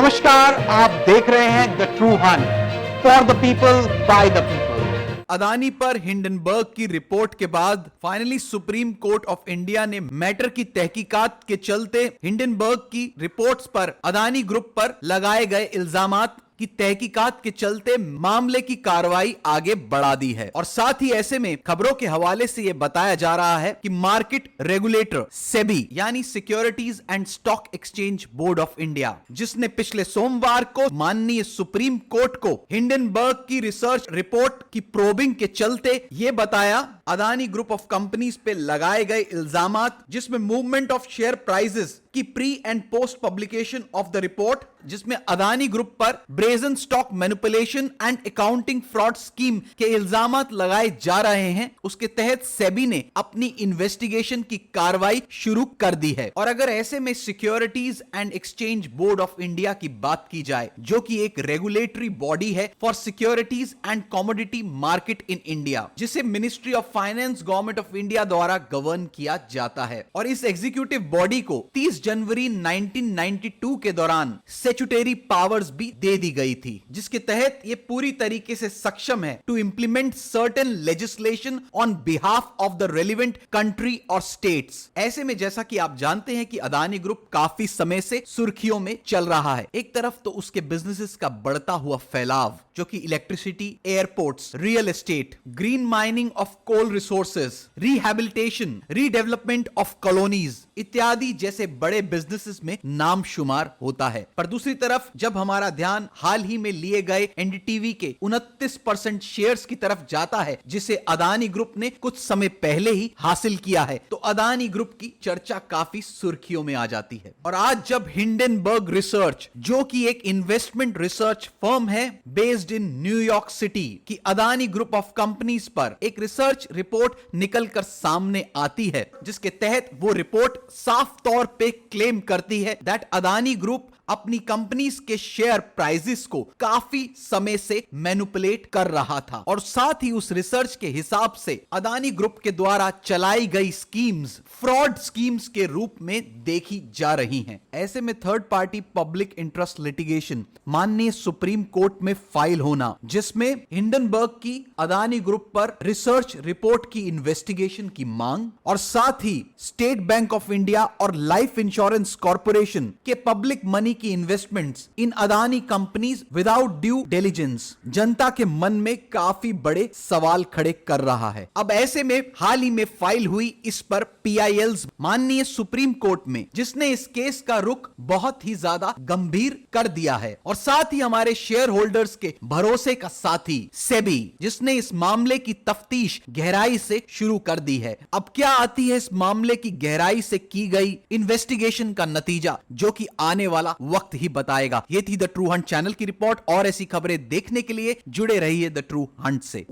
नमस्कार, आप देख रहे हैं the true Hunt for the people by the people. Adani पर हिंडनबर्ग की रिपोर्ट के बाद finally supreme court of India ने मैटर की तहकीकात के चलते हिंडनबर्ग की रिपोर्ट्स पर अदानी ग्रुप पर लगाए गए इल्जामात की तहकीकात के चलते मामले की कार्रवाई आगे बढ़ा दी है। और साथ ही ऐसे में खबरों के हवाले से यह बताया जा रहा है कि मार्केट रेगुलेटर सेबी यानी securities and stock exchange board of India, जिसने पिछले सोमवार को माननीय सुप्रीम कोर्ट को हिंडनबर्ग की रिसर्च रिपोर्ट की प्रोबिंग के चलते यह बताया अदानी ग्रुप ऑफ कंपनीज पे लगाए गए इल्जामात, जिसमें मूवमेंट ऑफ शेयर प्राइसेस की pre and post publication of the report, जिसमें अदानी ग्रुप पर brazen stock manipulation and accounting fraud scheme के इल्जामात लगाए जा रहे हैं, उसके तहत सेबी ने अपनी इन्वेस्टिगेशन की कार्रवाई शुरू कर दी है। और अगर ऐसे में securities and exchange board of India की बात की जाए, जो कि एक रेगुलेटरी बॉडी है for securities and commodity market in India, जिसे ministry of finance government of India द्वारा गवर्न किया जाता है। और इस एग्जीक्यूटिव बॉडी को 30 जनवरी 1992 के दौरान स्टैट्यूटरी पावर्स भी दे दी गई थी, जिसके तहत यह पूरी तरीके से सक्षम है to implement certain legislation on behalf of the relevant country और स्टेट्स। ऐसे में जैसा कि आप जानते हैं कि अदानी ग्रुप काफी समय से सुर्खियों में चल रहा है। एक तरफ तो उसके बिजनेसेस का बढ़ता हुआ फैलाव, जो कि electricity, airports, real estate, green mining of coal resources, rehabilitation, redevelopment of colonies इत्यादि जैसे बड़े बिजनेसेस में नाम शुमार होता है। पर दूसरी तरफ जब हमारा ध्यान हाल ही में लिए गए एनडीटीवी के 29% शेयर्स की तरफ जाता है, जिसे अदानी ग्रुप ने कुछ समय पहले ही हासिल किया है, तो अदानी ग्रुप की चर्चा काफी सुर्खियों में आ जाती है। और आज जब हिंडनबर्ग रिसर्च, जो कि एक इन्वेस्टमेंट रिसर्च फर्म है बेस्ड इन न्यूयॉर्क सिटी, की अदानी ग्रुप ऑफ कंपनीज पर एक रिसर्च रिपोर्ट निकलकर सामने आती है, जिसके तहत वो रिपोर्ट साफ तौर पे क्लेम करती है दैट अदानी ग्रुप अपनी कंपनीज के शेयर प्राइसेस को काफी समय से मैनिपुलेट कर रहा था। और साथ ही उस रिसर्च के हिसाब से अदानी ग्रुप के द्वारा चलाई गई स्कीम्स फ्रॉड स्कीम्स के रूप में देखी जा रही हैं। ऐसे में third party public interest litigation माननीय सुप्रीम कोर्ट में फाइल होना, जिसमें हिंडनबर्ग की अदानी ग्रुप पर रिसर्च रिपोर्ट की इन्वेस्टिगेशन की मांग, और साथ ही स्टेट बैंक ऑफ इंडिया और लाइफ इंश्योरेंस कॉर्पोरेशन के पब्लिक मनी की investments in Adani companies without due diligence जनता के मन में काफी बड़े सवाल खड़े कर रहा है। अब ऐसे में हाल ही में फाइल हुई इस पर पीआईएल्स माननीय सुप्रीम कोर्ट में, जिसने इस केस का रुख बहुत ही ज्यादा गंभीर कर दिया है। और साथ ही हमारे शेयर होल्डर्स के भरोसे का साथी सेबी, जिसने इस मामले की तफ्तीश गहराई से शुरू कर दी है। अब क्या आती है इस मामले की गहराई से की गई इन्वेस्टिगेशन का नतीजा, जो कि आने वाला वक्त ही बताएगा। ये थी द ट्रू हंट चैनल की रिपोर्ट, और ऐसी खबरें देखने के लिए जुड़े रहिए द ट्रू हंट से।